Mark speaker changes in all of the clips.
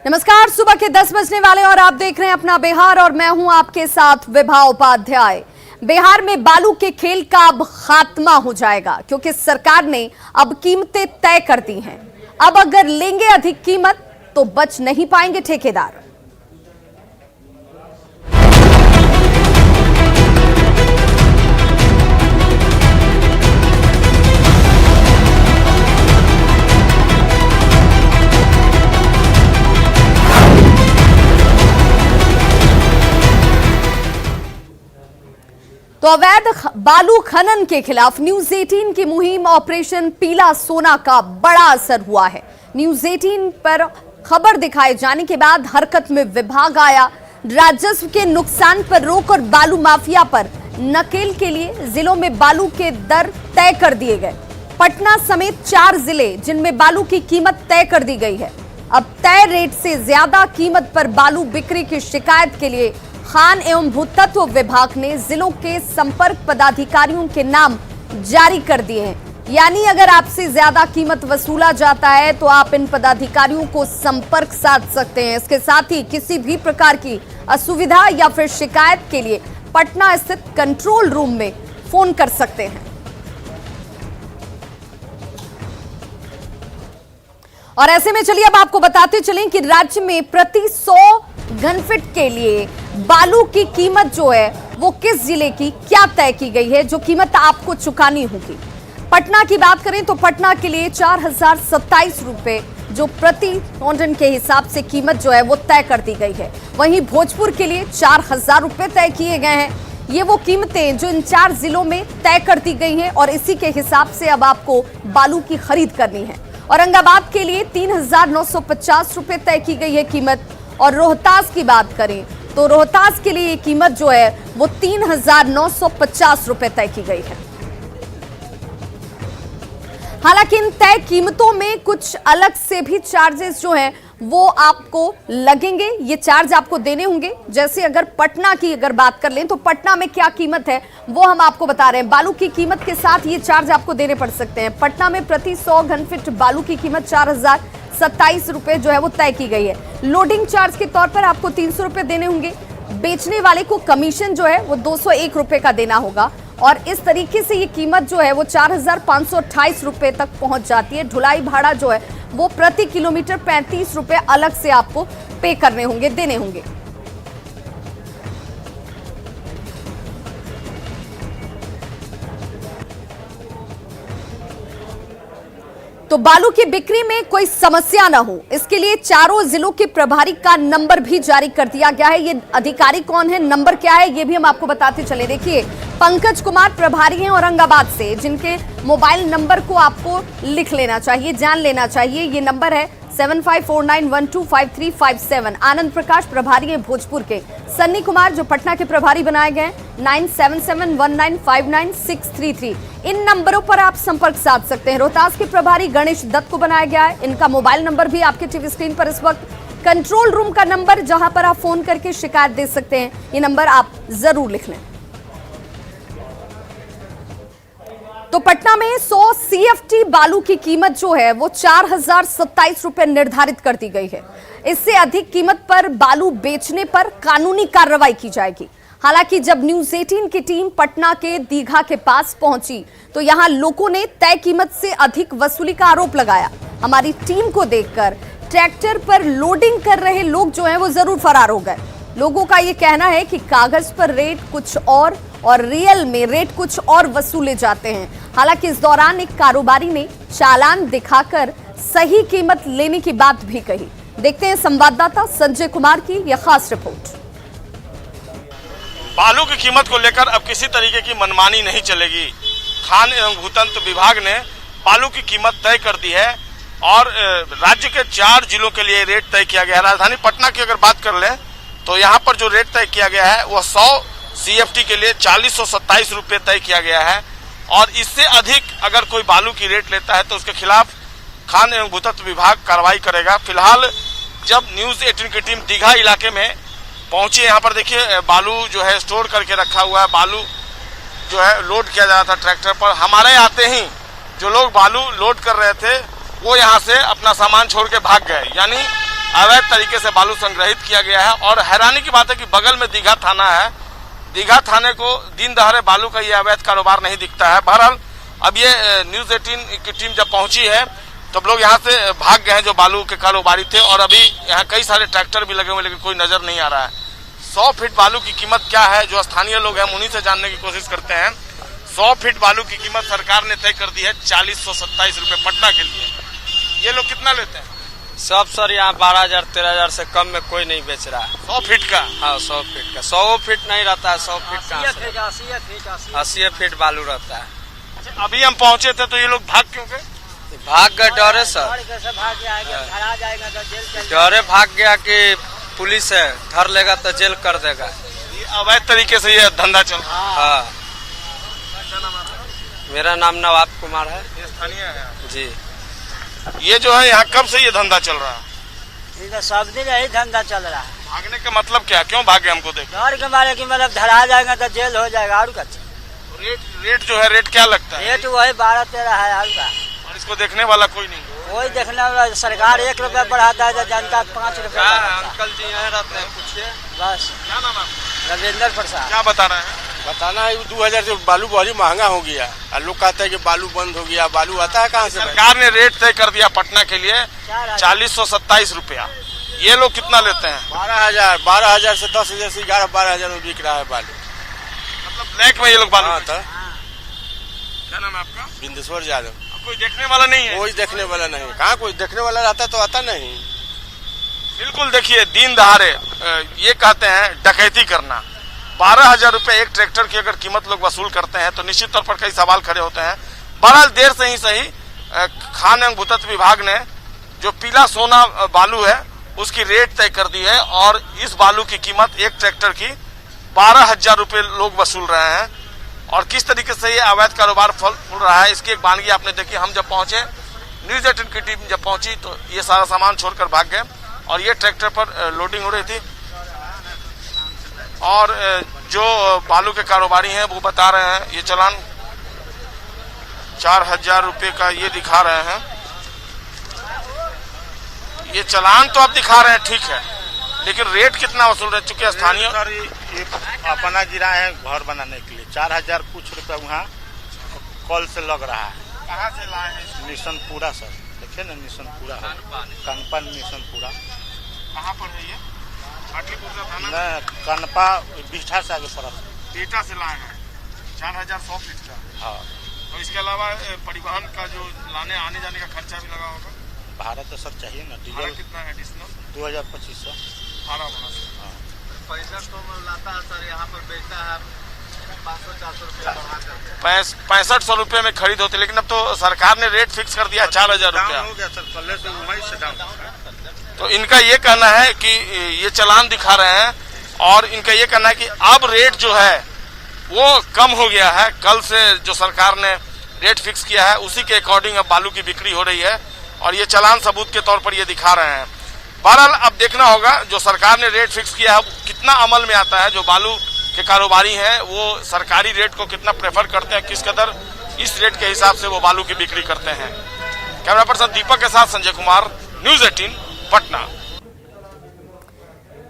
Speaker 1: नमस्कार, सुबह के 10 बजने वाले और आप देख रहे हैं अपना बिहार और मैं हूं आपके साथ विभा उपाध्याय। बिहार में बालू के खेल का अब खात्मा हो जाएगा क्योंकि सरकार ने अब कीमतें तय कर दी हैं। अब अगर लेंगे अधिक कीमत तो बच नहीं पाएंगे ठेकेदार। तो अवैध बालू खनन के खिलाफ न्यूज 18 की मुहिम ऑपरेशन पीला सोना का बड़ा असर हुआ है। न्यूज 18 पर खबर दिखाए जाने के बाद हरकत में विभाग आया। राजस्व के नुकसान पर रोक और बालू माफिया पर नकेल के लिए जिलों में बालू के दर तय कर दिए गए। पटना समेत 4 जिले जिनमें बालू की कीमत तय कर दी गई है। अब तय रेट से ज्यादा कीमत पर बालू बिक्री की शिकायत के लिए खान एवं भूतत्व विभाग ने जिलों के संपर्क पदाधिकारियों के नाम जारी कर दिए हैं। यानी अगर आपसे ज्यादा कीमत वसूला जाता है तो आप इन पदाधिकारियों को संपर्क साध सकते हैं। इसके साथ ही किसी भी प्रकार की असुविधा या फिर शिकायत के लिए पटना स्थित कंट्रोल रूम में फोन कर सकते हैं। और ऐसे में चलिए अब आपको बताते चलें कि राज्य में प्रति 100 घनफीट के लिए बालू की कीमत जो है वो किस जिले की क्या तय की गई है, जो कीमत आपको चुकानी होगी। पटना की बात करें तो पटना के लिए 4027 रुपए जो प्रति टन के हिसाब से कीमत जो है वो तय कर दी गई है। वहीं भोजपुर के लिए 4000 रुपए तय किए गए हैं। ये वो कीमतें जो इन 4 जिलों में तय कर दी गई हैं और इसी के हिसाब से अब आपको बालू की खरीद करनी है। औरंगाबाद के लिए 3950 रुपए तय की गई है कीमत। और रोहतास की बात करें तो रोहतास के लिए कीमत जो है वो 3950 रुपए तय की गई है। हालांकि इन तय कीमतों में कुछ अलग से भी चार्जेस जो हैं वो आपको लगेंगे। ये चार्ज आपको देने होंगे। जैसे अगर पटना की अगर बात कर लें तो पटना में क्या कीमत है वो हम आपको बता रहे हैं। बालू की कीमत के साथ ये चार्ज आपको देने पड़ सकते हैं। पटना में प्रति 100 घनफीट बालू की कीमत 4027 रुपए जो है वो तय की गई है। लोडिंग चार्ज के तौर पर आपको 300 रुपए देने होंगे। बेचने वाले को कमीशन जो है वो 201 रुपए का देना होगा। और इस तरीके से ये कीमत जो है वो 4528 रुपए तक पहुंच जाती है। ढुलाई भाड़ा जो है वो प्रति किलोमीटर 35 रुपए अलग से आपको पे करने होंगे, देने होंगे। तो बालू की बिक्री में कोई समस्या ना हो इसके लिए चारों जिलों के प्रभारी का नंबर भी जारी कर दिया गया है। ये अधिकारी कौन है, नंबर क्या है, ये भी हम आपको बताते चले। देखिए, पंकज कुमार प्रभारी हैं औरंगाबाद से, जिनके मोबाइल नंबर को आपको लिख लेना चाहिए, जान लेना चाहिए। ये नंबर है 7549125357। आनंद प्रकाश प्रभारी हैं भोजपुर के। सन्नी कुमार जो पटना के प्रभारी बनाए गए 9771959633। इन नंबरों पर आप संपर्क साध सकते हैं। रोहतास के प्रभारी गणेश दत्त को बनाया गया है। इनका मोबाइल नंबर भी आपके टीवी स्क्रीन पर इस वक्त। कंट्रोल रूम का नंबर जहां पर आप फोन करके शिकायत दे सकते हैं, ये नंबर आप जरूर लिख लें। तो पटना में 100 CFT बालू की कीमत जो है वो 4027 रुपए निर्धारित कर दी गई है। इससे अधिक कीमत पर बालू बेचने पर कानूनी कार्रवाई की जाएगी। हालांकि जब न्यूज 18 की टीम पटना के दीघा के पास पहुंची तो यहां लोगों ने तय कीमत से अधिक वसूली का आरोप लगाया। हमारी टीम को देखकर ट्रैक्टर पर लोडिंग कर रहे लोग जो हैं वो जरूर फरार हो गए। लोगों का ये कहना है कि कागज पर रेट कुछ और रियल में रेट कुछ और वसूले जाते हैं। हालांकि इस दौरान एक कारोबारी ने चालान दिखाकर सही कीमत लेने की बात भी कही। देखते हैं संवाददाता संजय कुमार की यह खास रिपोर्ट।
Speaker 2: बालू की कीमत को लेकर अब किसी तरीके की मनमानी नहीं चलेगी। खान एवं भूतत्व विभाग ने बालू की कीमत तय कर दी है और राज्य के 4 जिलों के लिए रेट तय किया गया है। राजधानी पटना की अगर बात कर लें तो यहाँ पर जो रेट तय किया गया है वह 100 CFT के लिए 4027 रुपये तय किया गया है। और इससे अधिक अगर कोई बालू की रेट लेता है तो उसके खिलाफ खान एवं भूतत्व विभाग कार्रवाई करेगा। फिलहाल जब न्यूज 18 की टीम दीघा इलाके में पहुंची, यहाँ पर देखिए बालू जो है स्टोर करके रखा हुआ है। बालू जो है लोड किया जा रहा था ट्रैक्टर पर। हमारे आते ही जो लोग बालू लोड कर रहे थे वो यहाँ से अपना सामान छोड़ के भाग गए। यानी अवैध तरीके से बालू संग्रहित किया गया है। और हैरानी की बात है कि बगल में दीघा थाना है, दीघा थाने को दिन दहाड़े बालू का ये अवैध कारोबार नहीं दिखता है। बहरहाल अब ये न्यूज 18 की टीम जब पहुंची है तब लोग यहाँ से भाग गए हैं जो बालू के कारोबारी थे, और अभी यहाँ कई सारे ट्रैक्टर भी लगे हुए लेकिन कोई नजर नहीं आ रहा है। 100 फीट बालू की कीमत क्या है, जो स्थानीय लोग हैं उन्हीं से जानने की कोशिश करते हैं। 100 फीट बालू की कीमत सरकार ने तय कर दी है 4027 रुपए पटना के लिए। ये लोग कितना लेते हैं?
Speaker 3: सब सर यहाँ 12,000 13,000 से कम में कोई नहीं बेच रहा है।
Speaker 2: 100 फीट का?
Speaker 3: हाँ 100 फीट का। 100 फीट नहीं रहता है, 100 फीट का 80 फीट बालू रहता है।
Speaker 2: अच्छा, अभी हम पहुंचे थे तो ये लोग भाग क्यों गए?
Speaker 3: भाग गए डरे सर, डरे भाग गया कि पुलिस है धर लेगा तो जेल कर देगा।
Speaker 2: ये अवैध तरीके से ये धंधा चल रहा है।
Speaker 3: हाँ मेरा नाम नवाब कुमार है।
Speaker 2: ये स्थानीय है
Speaker 3: जी।
Speaker 2: ये जो है यहाँ कब से ये धंधा चल रहा है?
Speaker 4: तो सब दिन यही धंधा चल रहा है।
Speaker 2: भागने का मतलब क्या, क्यों भागे हमको देख?
Speaker 4: डर के मारे की मतलब धरा जाएगा तो जेल हो जाएगा और क्या।
Speaker 2: रेट जो है रेट क्या लगता है?
Speaker 4: रेट वही 12-13 है और का।
Speaker 2: और इसको देखने वाला कोई नहीं?
Speaker 4: वही देखने वाला सरकार 1 रुपया बढ़ाता है, जनता 5 रुपया।
Speaker 3: अंकल जी यहाँ रहते हैं, पूछिए।
Speaker 4: बस।
Speaker 2: क्या नाम है?
Speaker 4: रविंदर प्रसाद।
Speaker 2: क्या बता रहे हैं?
Speaker 5: बताना है 2000 से बालू बहुत महंगा हो गया और लोग कहते हैं कि बालू बंद हो गया। बालू आता है कहाँ से?
Speaker 2: सरकार ने रेट तय कर दिया पटना के लिए 4027 रुपया। ये लोग कितना लेते हैं?
Speaker 5: 12,000 से 10,000 से 11-12,000 में बिक रहा है बालू।
Speaker 2: मतलब ब्लैक में ये लोग बालू?
Speaker 5: हाँ था।
Speaker 2: क्या नाम है आपका?
Speaker 5: बिंदेश्वर यादव।
Speaker 2: कोई देखने वाला नहीं है?
Speaker 5: कोई देखने वाला नहीं। कहाँ कोई देखने वाला रहता तो आता नहीं।
Speaker 2: बिल्कुल, देखिए दिन दहाड़े ये कहते हैं डकैती करना। 12,000 रुपए एक ट्रैक्टर की अगर कीमत लोग वसूल करते हैं तो निश्चित तौर पर कई सवाल खड़े होते हैं। बहरहाल देर से ही सही खान एवं भूतत्व विभाग ने जो पीला सोना बालू है उसकी रेट तय कर दी है, और इस बालू की कीमत एक ट्रैक्टर की 12,000 रुपए लोग वसूल रहे हैं। और किस तरीके से ये अवैध कारोबार फूल रहा है इसकी एक वानगी आपने देखी। हम जब पहुंचे, न्यूज 18 की टीम जब पहुंची तो ये सारा सामान छोड़कर भाग गए, और ये ट्रैक्टर पर लोडिंग हो रही थी। और जो बालू के कारोबारी हैं वो बता रहे हैं ये चालान 4,000 रुपये का ये दिखा रहे हैं। ये चालान तो आप दिखा रहे हैं, ठीक है, लेकिन रेट कितना वसूल रहे? चूंकि स्थानीय
Speaker 6: सर ये अपना गिरा है घर बनाने के लिए 4,000 कुछ रुपए वहाँ कॉल से लग रहा है।
Speaker 2: कहाँ से लाए हैं?
Speaker 6: निशनपुरा सर, देखिए ना निशनपुरा है, कनपा निशनपुरा।
Speaker 2: कहाँ पर है ये? पाटलिपुत्र थाना?
Speaker 6: न कनपा बिठा से आगे पड़ा।
Speaker 2: डेटा से लाए हैं 4,100 फीट का।
Speaker 6: हाँ।
Speaker 2: और इसके अलावा परिवहन का जो लाने आने जाने का खर्चा भी लगा होगा?
Speaker 6: भाड़ा तो सर चाहिए ना,
Speaker 2: भाड़ा
Speaker 6: डीजल
Speaker 2: कितना है एडिशनल?
Speaker 6: 2,2500
Speaker 2: भाड़ा होना।
Speaker 3: पैसा तो लाता है सर, यहाँ पर बेचता है 500-400 रुपया बढ़ा करके।
Speaker 2: 6500 रुपये में खरीद होती, लेकिन अब तो सरकार ने रेट फिक्स कर दिया 4,000 रुपया।
Speaker 6: हो गया सर, पहले से वहीं से डाउन।
Speaker 2: तो इनका ये कहना है कि ये चालान दिखा रहे हैं, और इनका ये कहना है कि अब रेट जो है वो कम हो गया है। कल से जो सरकार ने रेट फिक्स किया है उसी के अकॉर्डिंग अब बालू की बिक्री हो रही है, और ये चालान सबूत के तौर पर ये दिखा रहे हैं। बहरहाल अब देखना होगा जो सरकार ने रेट फिक्स किया है कितना अमल में आता है। जो बालू के कारोबारी हैं वो सरकारी रेट को कितना प्रेफर करते हैं, किस कदर इस रेट के हिसाब से वो बालू की बिक्री करते हैं। कैमरा पर्सन दीपक के साथ संजय कुमार, न्यूज 18 पटना।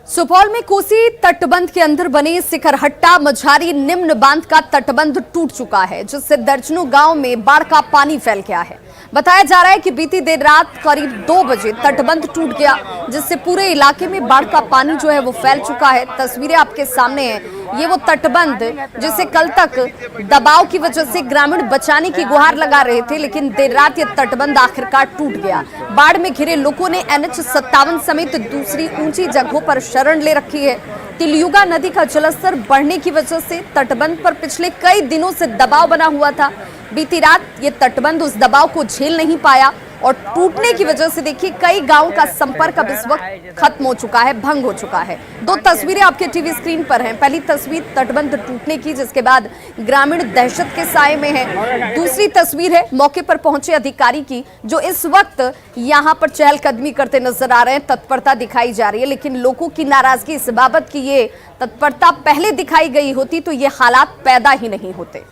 Speaker 1: सुपौल में कोसी तटबंध के अंदर बने सिकरहट्टा मझारी निम्न बांध का तटबंध टूट चुका है, जिससे दर्जनों गांव में बाढ़ का पानी फैल गया है। बताया जा रहा है कि बीती देर रात करीब 2 बजे तटबंध टूट गया, जिससे पूरे इलाके में बाढ़ का पानी जो है वो फैल चुका है। तस्वीरें आपके सामने हैं। ये वो तटबंध जिसे कल तक दबाव की वजह से ग्रामीण बचाने की गुहार लगा रहे थे, लेकिन देर रात ये तटबंध आखिरकार टूट गया। बाढ़ में घिरे लोगों ने NH57 समेत दूसरी ऊंची जगहों पर शरण ले रखी है। तिलयुगा नदी का जलस्तर बढ़ने की वजह से तटबंध पर पिछले कई दिनों से दबाव बना हुआ था। बीती रात ये तटबंध उस दबाव को झेल नहीं पाया, और टूटने की वजह से देखिए कई गांवों का संपर्क अब इस वक्त खत्म हो चुका है, भंग हो चुका है। 2 तस्वीरें आपके टीवी स्क्रीन पर हैं। पहली तस्वीर तटबंध टूटने की, जिसके बाद ग्रामीण दहशत के साए में है। दूसरी तस्वीर है मौके पर पहुंचे अधिकारी की, जो इस वक्त यहां पर चहलकदमी करते नजर आ रहे हैं, तत्परता दिखाई जा रही है। लेकिन लोगों की नाराजगी इस बाबत की ये तत्परता पहले दिखाई गई होती तो ये हालात पैदा ही नहीं होते।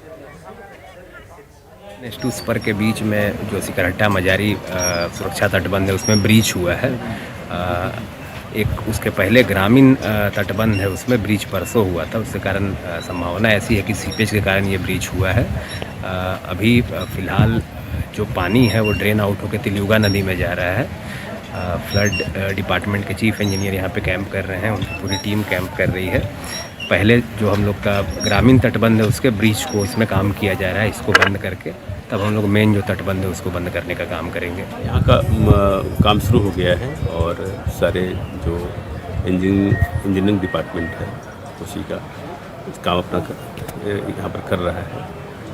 Speaker 7: नेस्टू स्पर के बीच में जो सिकरहट्टा मजारी सुरक्षा तटबंध है उसमें ब्रीच हुआ है, एक उसके पहले ग्रामीण तटबंध है, उसमें ब्रीच परसों हुआ था, उसके कारण संभावना ऐसी है कि सीपेज के कारण ये ब्रीच हुआ है। अभी फ़िलहाल जो पानी है वो ड्रेन आउट होकर तिलयुगा नदी में जा रहा है। फ्लड डिपार्टमेंट के चीफ इंजीनियर यहाँ पे कैंप कर रहे हैं, उनकी पूरी टीम कैंप कर रही है। पहले जो हम लोग का ग्रामीण तटबंध है उसके ब्रीच को इसमें काम किया जा रहा है, इसको बंद करके तब हम लोग मेन जो तटबंध है उसको बंद करने का काम करेंगे।
Speaker 8: यहाँ का काम शुरू हो गया है और सारे जो इंजीनियरिंग डिपार्टमेंट है उसी का काम अपना यहाँ पर कर रहा है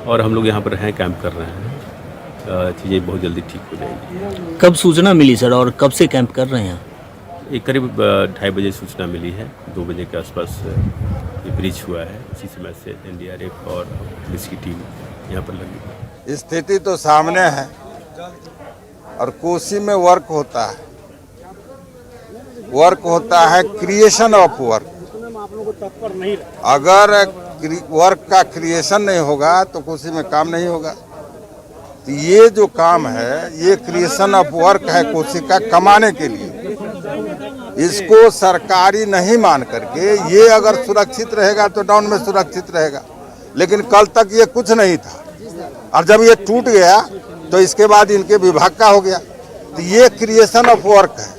Speaker 8: और हम लोग यहाँ पर हैं, कैंप कर रहे हैं। चीज़ें बहुत जल्दी ठीक हो जाएंगी।
Speaker 9: कब सूचना मिली सर और कब से कैंप कर रहे हैं?
Speaker 8: एक करीब 2:30 बजे सूचना मिली है, 2 बजे के आसपास ये ब्रीच हुआ है। उसी समय से NDRF और पुलिस की टीम यहाँ पर लगी।
Speaker 10: स्थिति तो सामने है और कोसी में वर्क होता है क्रिएशन ऑफ वर्क। अगर वर्क का क्रिएशन नहीं होगा तो कोसी में काम नहीं होगा। तो ये जो काम है ये क्रिएशन ऑफ वर्क है कोसी का कमाने के लिए। इसको सरकारी नहीं मान करके ये अगर सुरक्षित रहेगा तो डाउन में सुरक्षित रहेगा, लेकिन कल तक ये कुछ नहीं था और जब ये टूट गया तो इसके बाद इनके विभाग का हो गया। तो ये क्रिएशन ऑफ वर्क है।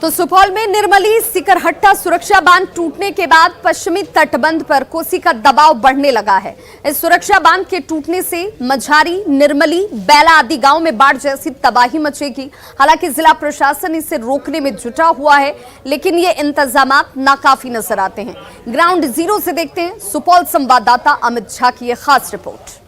Speaker 1: तो सुपौल में निर्मली सिकरहट्टा सुरक्षा बांध टूटने के बाद पश्चिमी तटबंध पर कोसी का दबाव बढ़ने लगा है। इस सुरक्षा बांध के टूटने से मझारी, निर्मली, बैला आदि गांव में बाढ़ जैसी तबाही मचेगी। हालांकि जिला प्रशासन इसे रोकने में जुटा हुआ है, लेकिन ये इंतजामात नाकाफी नजर आते हैं। ग्राउंड जीरो से देखते हैं सुपौल संवाददाता अमित झा की ये खास रिपोर्ट।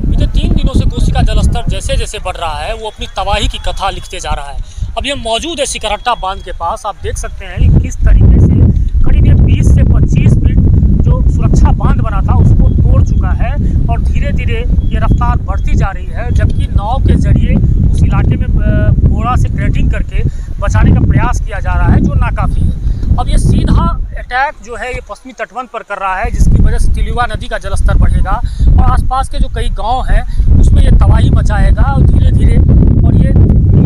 Speaker 11: बीते 3 दिनों से कोसी का जलस्तर जैसे जैसे बढ़ रहा है वो अपनी तबाही की कथा लिखते जा रहा है। अब ये मौजूद है सिकरहट्टा बांध के पास। आप देख सकते हैं कि किस तरीके से करीब 20 से 25 फीट जो सुरक्षा बांध बना था उसको तोड़ चुका है और धीरे धीरे ये रफ्तार बढ़ती जा रही है, जबकि नाव के जरिए उस इलाके में बोरा से ड्रेजिंग करके बचाने का प्रयास किया जा रहा है, जो नाकाफी है। अब ये सीधा अटैक जो है ये पश्चिमी तटबंध पर कर रहा है, जिसकी वजह से तिलयुगा नदी का जलस्तर बढ़ेगा और आसपास के जो कई गांव हैं उसमें ये तबाही मचाएगा और धीरे धीरे और ये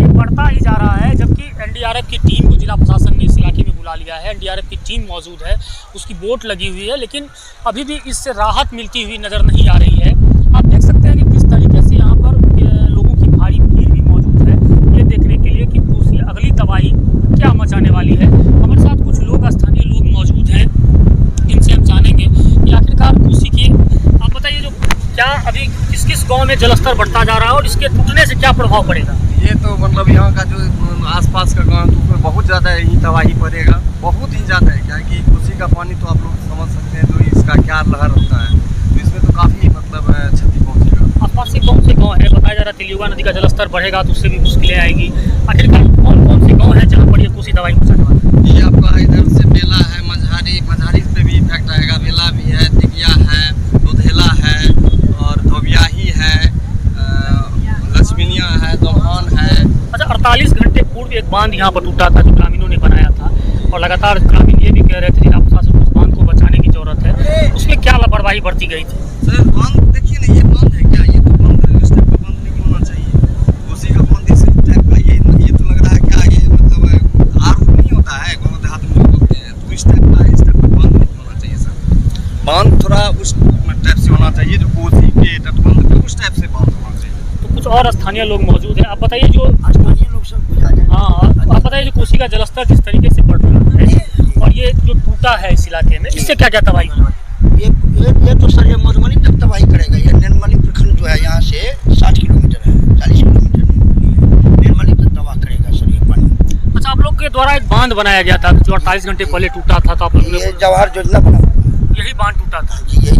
Speaker 11: बढ़ता ही जा रहा है। जबकि NDRF की टीम को जिला प्रशासन ने इस इलाके में बुला लिया है। NDRF की टीम मौजूद है, उसकी बोट लगी हुई है, लेकिन अभी भी इससे राहत मिलती हुई नज़र नहीं आ रही है। आप देख सकते हैं कि किस तरीके से यहाँ पर लोगों की भारी भीड़ भी मौजूद है ये देखने के लिए कि कोसी अगली तबाही क्या मचाने वाली है। हमारे साथ कुछ लोग, स्थानीय लोग मौजूद हैं, इनसे हम जानेंगे कि आखिरकार कोसी की, आप बताइए, जो क्या अभी किस किस गाँव में जलस्तर बढ़ता जा रहा है और इसके टूटने से क्या प्रभाव पड़ेगा?
Speaker 3: ये तो मतलब यहाँ का जो आसपास का गांव है उसमें बहुत ज़्यादा ही तबाही पड़ेगा, बहुत ही ज़्यादा है। क्या कि कोसी का पानी तो आप लोग समझ सकते हैं, जो इसका क्या लहर होता है, तो इसमें तो काफ़ी मतलब क्षति पहुँचेगा।
Speaker 11: आसपास से कौन से गाँव है? बताया जा रहा है तिलयुगा नदी का जलस्तर बढ़ेगा तो उससे भी मुश्किलें आएगी। आखिरकार कौन कौन से गाँव है जहाँ पर ये कोसी तबाही मचाने वाला है?
Speaker 3: ये आपका इधर से बेला है, मझारी पे भी इफेक्ट आएगा। बेला भी है, दिगिया है, दुधेला है और धोबियाही है, लक्ष्मीनिया है, दोहान है।
Speaker 11: अच्छा, 48 घंटे पूर्व एक बांध यहाँ पर टूटा था जो ग्रामीणों ने बनाया था और लगातार ग्रामीण ये भी कह रहे थे जिला प्रशासन को उस बांध को बचाने की जरूरत है। उसमें क्या लापरवाही बरती गई थी?
Speaker 3: सर बांध देखिए ना, ये बांध है क्या? ये तो बांध इस टाइप का बांध नहीं होना चाहिए। कोसी का बांध इस टाइप का ये तो लग रहा है क्या ये मतलब आरोप नहीं होता है गाँव देहात में लोग होते हैं, तो इस टाइप का बांध नहीं होना चाहिए सर। बांध थोड़ा उस टाइप से होना चाहिए जो कोसी के तटबंध पे उस टाइप से बांध होना चाहिए।
Speaker 11: तो कुछ और स्थानीय लोग मौजूद हैं, आप बताइए जो स्थानीय लोग सब, हाँ आप बताइए जो कोसी का जलस्तर जिस तरीके से बढ़ रहा है और ये जो टूटा है इस इलाके में, इससे क्या क्या तबाही होगी?
Speaker 9: ये तो सर ये मधुबनी तक तबाही करेगा। ये निर्मली प्रखंड जो है यहाँ से 60 किलोमीटर है, 40 किलोमीटर निर्मली तक तबाह करेगा सर ये पानी।
Speaker 11: अच्छा, आप लोग के द्वारा एक बांध बनाया गया था जो 48 घंटे पहले टूटा था, तो आप लोग
Speaker 9: ये जवाहर योजना बना,
Speaker 11: यही बांध टूटा था।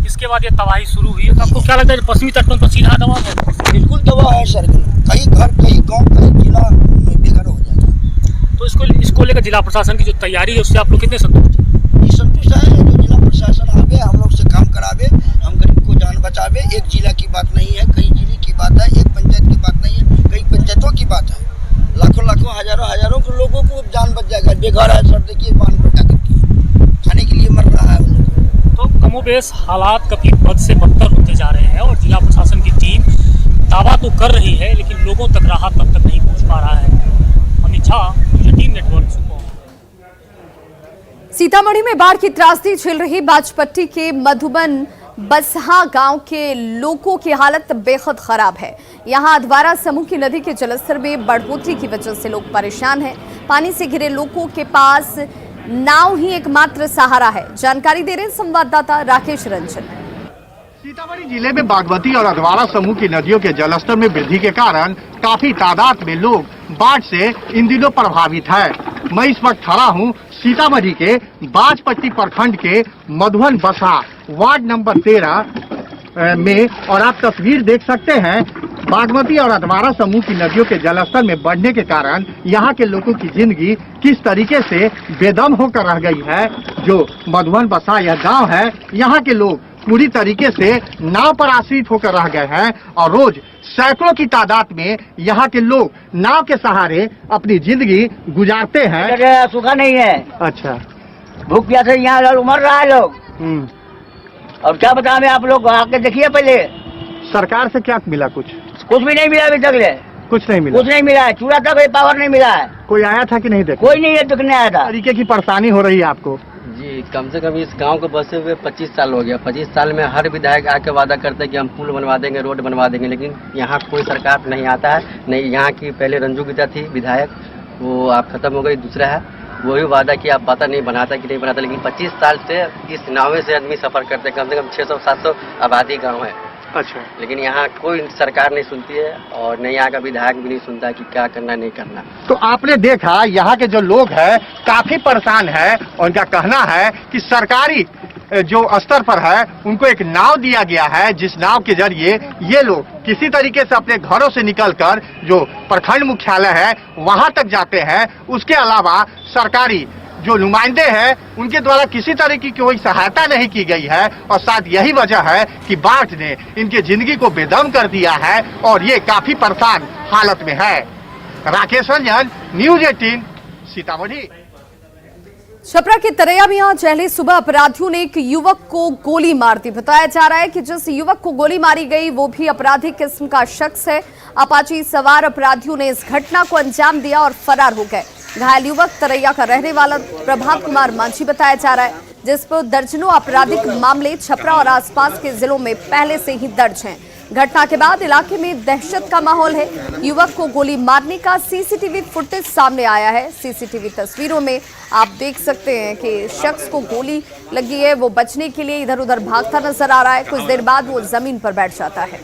Speaker 11: इसके बाद ये तबाही शुरू हुई है, तो आपको क्या लगता है पश्चिमी तटबंध पर सीधा दबाव है?
Speaker 9: बिल्कुल दबाव है सर। कई घर, कई गाँव, कई जिला में बेघर हो जाएगा।
Speaker 11: तो इसको लेकर जिला प्रशासन की जो तैयारी है उससे आप लोग कितने संतुष्ट हैं?
Speaker 9: ये संतुष्ट है जो जिला प्रशासन आवे, हम लोग से काम करावे, हम गरीब को जान बचावे। एक जिला की बात नहीं है, कई जिले की बात है, एक पंचायत की बात नहीं है, कई पंचायतों की बात है। लाखों हजारों के लोगों को जान बच जाएगा। बेघर है सर, देखिए बांध पर क्या खाने के लिए मर रहा है उन लोगों।
Speaker 11: तो कमोबेश हालात कभी बद से बदतर होते जा रहे हैं और जिला प्रशासन की टीम दावा तो कर रही है, लेकिन लोगों तक राहत तब तक नहीं पहुंची। पा रहा है। Amit Jha, news eighteen network, Supaul.
Speaker 1: सीतामढ़ी में बाढ़ की त्रासदी झेल रही बाजपट्टी के मधुबन बसहा गांव के लोगों की हालत बेहद खराब है। यहां अधवारा समूह की नदी के जलस्तर में बढ़ोतरी की वजह से लोग परेशान हैं। पानी से घिरे लोगों के पास नाव ही एकमात्र सहारा है। जानकारी दे रहे संवाददाता राकेश रंजन।
Speaker 12: सीतामढ़ी जिले में बागमती और अधवारा समूह की नदियों के जलस्तर में वृद्धि के कारण काफी तादाद में लोग बाढ़ से इन दिनों प्रभावित है। मैं इस वक्त खड़ा हूँ सीतामढ़ी के बाजपट्टी प्रखंड के मधुबन बसहा वार्ड नंबर 13 में, और आप तस्वीर देख सकते हैं। बागमती और अधवारा समूह की नदियों के जलस्तर में बढ़ने के कारण यहाँ के लोगों की जिंदगी किस तरीके से बेदम होकर रह गई है। जो मधुबन बसहा यह गांव है, यहाँ के लोग पूरी तरीके से नाव पर आश्रित होकर रह गए हैं और रोज सैकड़ों की तादाद में यहाँ के लोग नाव के सहारे अपनी जिंदगी गुजारते हैं।
Speaker 4: सूखा नहीं है।
Speaker 12: अच्छा,
Speaker 4: भूख प्यासे यहाँ उमर रहा है लोग। और क्या बताएं आप लोग, आके देखिए पहले।
Speaker 12: सरकार से क्या मिला? कुछ
Speaker 4: भी नहीं मिला अभी तक ले।
Speaker 12: कुछ नहीं मिला।
Speaker 4: कुछ नहीं मिला है, चूड़ा तक पावर नहीं मिला है।
Speaker 12: कोई आया था कि नहीं? देखा
Speaker 4: कोई नहीं है, देखने आया था।
Speaker 12: तरीके की परेशानी हो रही है आपको?
Speaker 13: जी, कम से कम इस गांव को बसे हुए 25 साल हो गया। 25 साल में हर विधायक आके वादा करते हैं कि हम पुल बनवा देंगे, रोड बनवा देंगे, लेकिन यहाँ कोई सरकार नहीं आता है। नहीं, यहाँ की पहले रंजू गीता थी विधायक, वो आप खत्म हो गई। दूसरा है वही वादा कि आप पता नहीं बनाता कि नहीं बनाता, लेकिन 25 साल से इस नावे से आदमी सफर करते हैं। कम से कम 600-700 आबादी गाँव है।
Speaker 12: अच्छा,
Speaker 13: लेकिन यहाँ कोई सरकार नहीं सुनती है और नहीं यहाँ का विधायक भी नहीं सुनता कि क्या करना नहीं करना।
Speaker 12: तो आपने देखा यहाँ के जो लोग हैं काफी परेशान है। उनका कहना है कि सरकारी जो स्तर पर है उनको एक नाव दिया गया है, जिस नाव के जरिए ये लोग किसी तरीके से अपने घरों से निकलकर जो प्रखंड मुख्यालय है वहां तक जाते हैं। उसके अलावा सरकारी जो नुमाइंदे हैं उनके द्वारा किसी तरह की कोई सहायता नहीं की गई है और शायद यही वजह है कि बाढ़ ने इनकी जिंदगी को बेदम कर दिया है और ये काफी परेशान हालत में है। राकेश रंजन, न्यूज़18, सीतामढ़ी।
Speaker 1: छपरा के तरैया में आज पहले सुबह अपराधियों ने एक युवक को गोली मार दी। बताया जा रहा है कि जिस युवक को गोली मारी गई वो भी अपराधी किस्म का शख्स है। अपाची सवार अपराधियों ने इस घटना को अंजाम दिया और फरार हो गए। घायल युवक तरैया का रहने वाला प्रभात कुमार मांझी बताया जा रहा है, जिस पर दर्जनों आपराधिक मामले छपरा और आसपास के जिलों में पहले से ही दर्ज हैं। घटना के बाद इलाके में दहशत का माहौल है। युवक को गोली मारने का सीसीटीवी फुटेज सामने आया है। सीसीटीवी तस्वीरों में आप देख सकते हैं कि शख्स को गोली लगी है, वो बचने के लिए इधर उधर भागता नजर आ रहा है। कुछ देर बाद वो जमीन पर बैठ जाता है।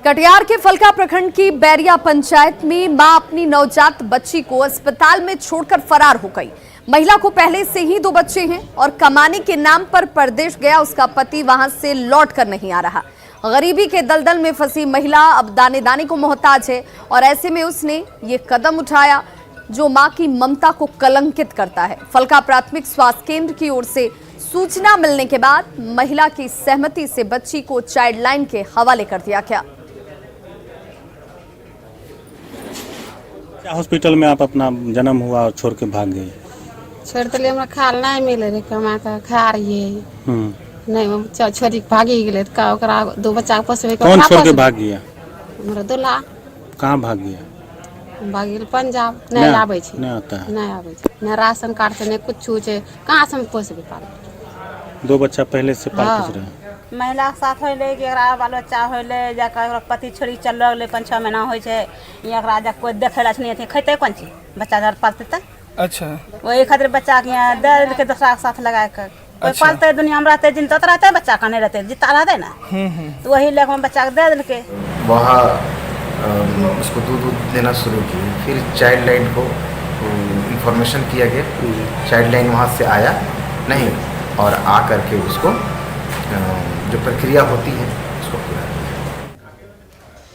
Speaker 1: कटिहार के फलका प्रखंड की बैरिया पंचायत में मां अपनी नवजात बच्ची को अस्पताल में छोड़कर फरार हो गई। महिला को पहले से ही 2 बच्चे हैं और कमाने के नाम पर परदेश गया उसका पति वहां से लौट कर नहीं आ रहा। गरीबी के दलदल में फंसी महिला अब दाने दाने को मोहताज है और ऐसे में उसने ये कदम उठाया जो मां की ममता को कलंकित करता है। फलका प्राथमिक स्वास्थ्य केंद्र की ओर से सूचना मिलने के बाद महिला की सहमति से बच्ची को चाइल्ड लाइन के हवाले कर दिया गया।
Speaker 14: क्या हॉस्पिटल में आप अपना जन्म हुआ और छोड़ के भाग गए?
Speaker 15: छोड़ तो हमरा खाल नहीं मिले रे, कमा के खा रही नहीं छोड़ी भागी गेले। का ओकरा 2 बच्चा के पोसबे।
Speaker 14: कौन छोड़ के भाग गया?
Speaker 15: हमरा दूल्हा।
Speaker 14: कहाँ भाग गया?
Speaker 15: भाग गेल पंजाब। नहीं आबै छै,
Speaker 14: नहीं आता है,
Speaker 15: नहीं आबै छै, नहीं राशन कार्ड से नहीं कुछ छै। कहाँ से हम पोसबे पाल?
Speaker 14: 2 बच्चा पहले से पालते रहे।
Speaker 16: महिला के साथ होले कि एकरा बाल बच्चा होले जाकर एकरा पति छोड़ी चल लगले 5-6 महीना होय छै। एकरा जा कोई देखेला नहीं थे, खैते कोन चीज बच्चा घर पालते त। अच्छा, वही खातिर बच्चा के यहाँ दे के दूसरा के साथ लगा के कोई पालते दुनिया में रहते जिन तत रहते बच्चा का नहीं रहते जिता रहते ना। तो वही लेकर बच्चा के दे दिल के
Speaker 17: वहाँ उसको दूध देना शुरू किए। फिर चाइल्ड लाइन को इंफॉर्मेशन किया गया। चाइल्ड लाइन वहाँ से आया नहीं और आ करके उसको जो प्रक्रिया होती है उसको पूरा।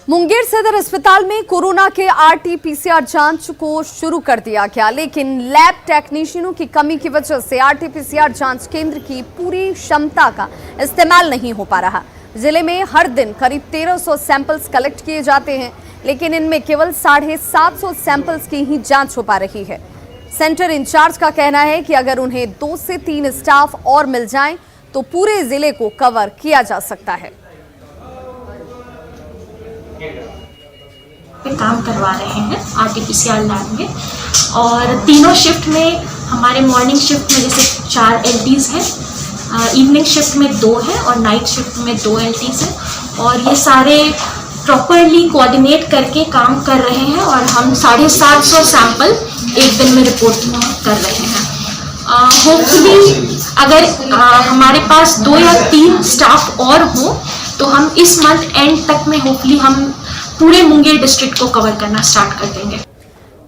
Speaker 1: मुंगेर सदर अस्पताल में कोरोना के आरटी-पीसीआर जांच को शुरू कर दिया गया, लेकिन लैब टेक्नीशियनों की कमी की वजह से आरटी-पीसीआर जांच केंद्र की पूरी क्षमता का इस्तेमाल नहीं हो पा रहा। जिले में हर दिन करीब 1300 सैंपल्स कलेक्ट किए जाते हैं, लेकिन इनमें केवल 750 सैंपल्स की ही जांच हो पा रही है। सेंटर इंचार्ज का कहना है कि अगर उन्हें 2 से 3 स्टाफ और मिल जाएं तो पूरे जिले को कवर किया जा सकता है।
Speaker 18: काम करवा रहे हैं आरटीपीसीआर लैब में, और तीनों शिफ्ट में हमारे मॉर्निंग शिफ्ट में जैसे 4 LTs हैं, इवनिंग शिफ्ट में 2 है और नाइट शिफ्ट में 2 LTs हैं, और ये सारे प्रॉपरली कोऑर्डिनेट करके काम कर रहे हैं और हम 750 सैंपल एक दिन में रिपोर्ट कर रहे हैं। होपफुली अगर हमारे पास 2 या 3 स्टाफ और हो तो हम इस मंथ एंड तक में होपफुली हम पूरे मुंगेर डिस्ट्रिक्ट को कवर करना स्टार्ट कर देंगे।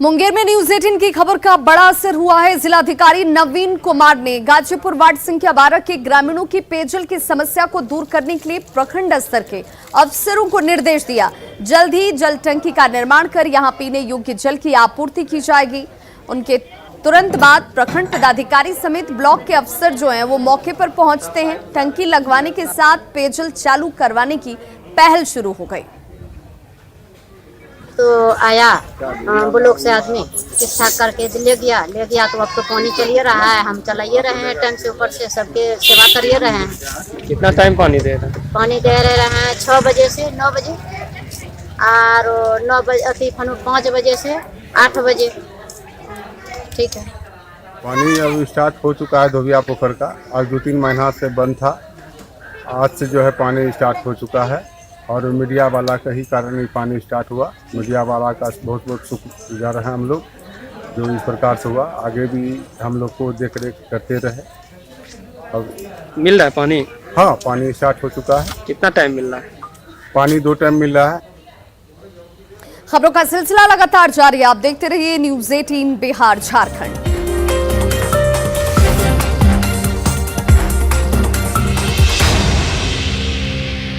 Speaker 1: मुंगेर में न्यूज 18 की खबर का बड़ा असर हुआ है। जिलाधिकारी नवीन कुमार ने गाजीपुर वार्ड संख्या 12 के ग्रामीणों की पेयजल की समस्या को दूर करने के लिए प्रखंड स्तर के अफसरों को निर्देश दिया। जल्द ही जल टंकी का निर्माण कर यहां पीने योग्य जल की आपूर्ति की जाएगी। उनके तुरंत बाद प्रखंड पदाधिकारी समेत ब्लॉक के अफसर जो हैं वो मौके पर पहुंचते हैं। टंकी लगवाने के साथ पेयजल चालू करवाने की पहल शुरू हो गई।
Speaker 19: तो आया ब्लॉक से आदमी ठीक ठाक करके ले गया तो अब तो पानी चलिए रहा है, हम चलाइए रहे हैं टैंक से ऊपर से, सबके सेवा करिए रहे हैं।
Speaker 13: कितना टाइम पानी दे रहे हैं?
Speaker 19: पानी दे रहे हैं 6 बजे से 9 बजे और 9 बजे 5 बजे से 8 बजे। ठीक है,
Speaker 20: पानी अब स्टार्ट हो चुका है धोबिया पोखर का। आज 2-3 महीना से बंद था, आज से जो है पानी स्टार्ट हो चुका है और मीडिया वाला का ही कारण ये पानी स्टार्ट हुआ। मीडिया वाला का बहुत बहुत शुक्रगुजार हैं हम लोग, जो इस प्रकार से हुआ। आगे भी हम लोग को देख रेख करते रहे। अब
Speaker 13: मिल रहा है पानी?
Speaker 20: हाँ, पानी स्टार्ट हो चुका है।
Speaker 13: कितना टाइम मिल रहा है?
Speaker 20: पानी 2 टाइम मिल रहा है।
Speaker 1: खबरों का सिलसिला लगातार जारी है, आप देखते रहिए न्यूज 18 बिहार झारखंड।